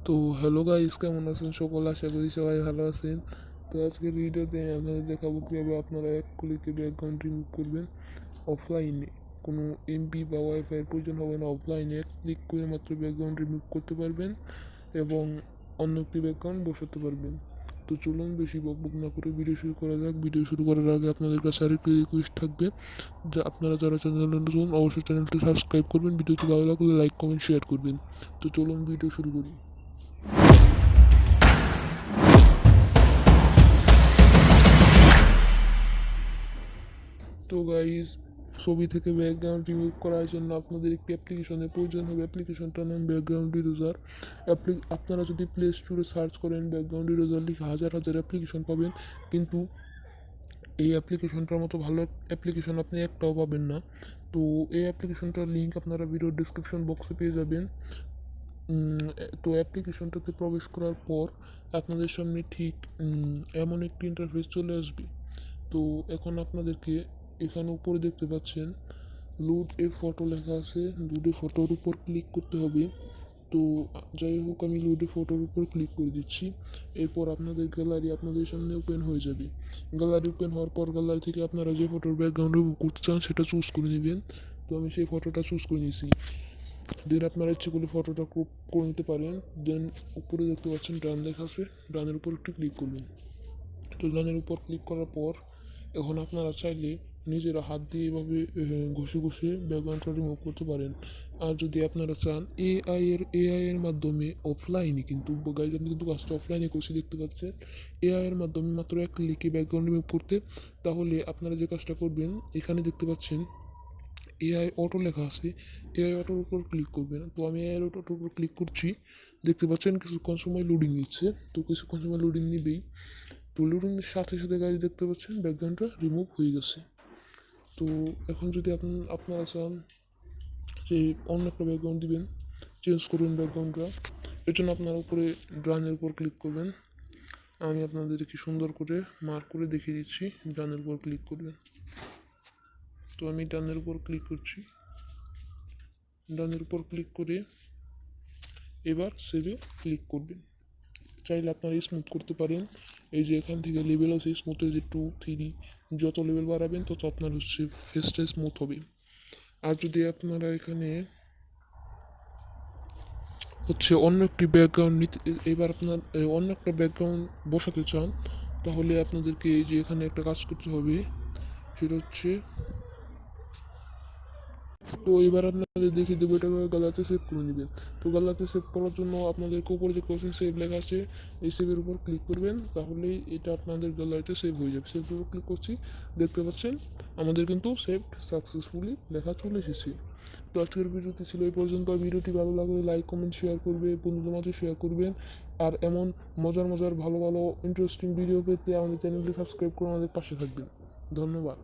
তো hello guys, কেমন আছেন সকল? আশা করি সবাই ভালো আছেন। তো আজকের ভিডিওতে আমি আপনাদের দেখাবো কীভাবে আপনারা এক ক্লিকে ব্যাকগ্রাউন্ড রিমুভ করবেন অফলাইনে। কোনো এমপি বা ওয়াইফাইয়ের প্রয়োজন হবে না। অফলাইনে এক ক্লিক করে মাত্র ব্যাকগ্রাউন্ড রিমুভ করতে পারবেন এবং অন্য একটি ব্যাকগ্রাউন্ড বসাতে পারবেন। তো চলুন বেশি বকবক না করে ভিডিও শুরু করা যাক। ভিডিও শুরু করার আগে আপনাদের কাছে আরেকটি রিকোয়েস্ট থাকবে, যে আপনারা যারা চ্যানেলে নতুন অবশ্যই চ্যানেলটি সাবস্ক্রাইব করবেন, ভিডিওটি ভালো লাগলে লাইক কমেন্ট শেয়ার করবেন। তো চলুন ভিডিও শুরু করি। তো গাইজ, ছবি থেকে ব্যাকগ্রাউন্ড রিমুভ করার জন্য আপনাদের একটি অ্যাপ্লিকেশনের প্রয়োজন হবে। অ্যাপ্লিকেশনটার নাম ব্যাকগ্রাউন্ড ইরেজার। আপনারা যদি প্লে স্টোরে সার্চ করেন ব্যাকগ্রাউন্ড ইরেজার লিখে হাজার হাজার অ্যাপ্লিকেশন পাবেন, কিন্তু এই অ্যাপ্লিকেশনটার মতো ভালো অ্যাপ্লিকেশন আপনি একটাও পাবেন না। তো এই অ্যাপ্লিকেশনটার লিঙ্ক আপনারা ভিডিওর ডিসক্রিপশন বক্সে পেয়ে যাবেন। তো অ্যাপ্লিকেশনটাতে প্রবেশ করার পর আপনাদের সামনে ঠিক এমন একটি ইন্টারফেস চলে আসবে। তো এখন আপনাদেরকে এখানে উপরে দেখতে পাচ্ছেন লোড এ ফটো লেখা আছে। লোড এ ফটোর উপর ক্লিক করতে হবে। তো যাই হোক, আমি লোড এ ফটোর উপর ক্লিক করে দিচ্ছি। এরপর আপনাদের গ্যালারি আপনাদের সামনে ওপেন হয়ে যাবে। গ্যালারি ওপেন হওয়ার পর গ্যালারি থেকে আপনারা যে ফটোর ব্যাকগ্রাউন্ড রিমুভ করতে চান সেটা চুজ করে নেবেন। তো আমি সেই ফটোটা চুজ করে নিয়েছি। দেন আপনারা ইচ্ছে করলে ফটোটা ক্রপ করে নিতে পারেন। দেন উপরে দেখতে পাচ্ছেন ডান লেখা আছে, ডানের উপর একটু ক্লিক করবেন। তো ডানের উপর ক্লিক করার পর এখন আপনারা চাইলে নিজেরা হাত দিয়ে এভাবে ঘষে ঘষে ব্যাকগ্রাউন্ডটা রিমুভ করতে পারেন। আর যদি আপনারা চান এআই এর মাধ্যমে অফলাইনে, কিন্তু গাইজ আপনি কিন্তু কাজটা অফলাইনে করছি দেখতে পাচ্ছেন, এআই এর মাধ্যমে মাত্র এক ক্লিকে ব্যাকগ্রাউন্ড রিমুভ করতে, তাহলে আপনারা যে কাজটা করবেন এখানে দেখতে পাচ্ছেন এআই অটো লেখা আছে, এআই অটোর উপর ক্লিক করবেন। তো আমি এআই অটোর উপর ক্লিক করছি। দেখতে পাচ্ছেন কিছুক্ষণ সময় লোডিং নিচ্ছে। তো কিছুক্ষণ সময় লোডিং নিবেই। তো লোডিংয়ের সাথে সাথে গাড়ি দেখতে পাচ্ছেন ব্যাকগ্রাউন্ডটা রিমুভ হয়ে গেছে। তো এখন যদি আপনারা চান যে অন্য একটা ব্যাকগ্রাউন্ড দিবেন, চেঞ্জ করবেন ব্যাকগ্রাউন্ডটা, এর জন্য আপনারা উপরে ডানের উপর ক্লিক করবেন। আমি আপনাদেরকে সুন্দর করে মার্ক করে দেখিয়ে দিচ্ছি। ডানের উপর ক্লিক করবেন। তো আমি ডানের উপর ক্লিক করছি। ডানের উপর ক্লিক করে এবার সেভে ক্লিক করবেন। চাইলে আপনারা স্মুথ করতে পারেন। এই যে এখান থেকে লেভেল আছে স্মুথের, যে 2 3, যত লেভেল বাড়াবেন তত আপনার ফেসটা স্মুথ হবে। আর যদি আপনারা এখানে অন্য একটি ব্যাকগ্রাউন্ড নিতে, এবার আপনার অন্য একটা ব্যাকগ্রাউন্ড বসাতে চান, তাহলে আপনাদেরকে এই যে এখানে একটা কাজ করতে হবে। সেটা হচ্ছে, তো এবার আপনাদের দেখিয়ে দেবো এটা গালাতে সেভ করে নেবেন। তো গালাতে সেভ করার জন্য আপনাদেরকে উপরে যে ক্রসিং সেভ লেখা আছে, এই সেভের উপর ক্লিক করবেন, তাহলেই এটা আপনাদের গ্যালারিতে সেভ হয়ে যাবে। সেভের উপর ক্লিক করছি, দেখতে পাচ্ছেন আমাদের কিন্তু সেভড সাকসেসফুলি লেখা চলে এসেছে। তো আজকের ভিডিওটি ছিল এই পর্যন্ত। ভিডিওটি ভালো লাগলে লাইক কমেন্ট শেয়ার করবে, বন্ধুদের মাঝে শেয়ার করবেন। আর এমন মজার মজার ভালো ভালো ইন্টারেস্টিং ভিডিও পেতে আমাদের চ্যানেলটি সাবস্ক্রাইব করে আমাদের পাশে থাকবেন। ধন্যবাদ।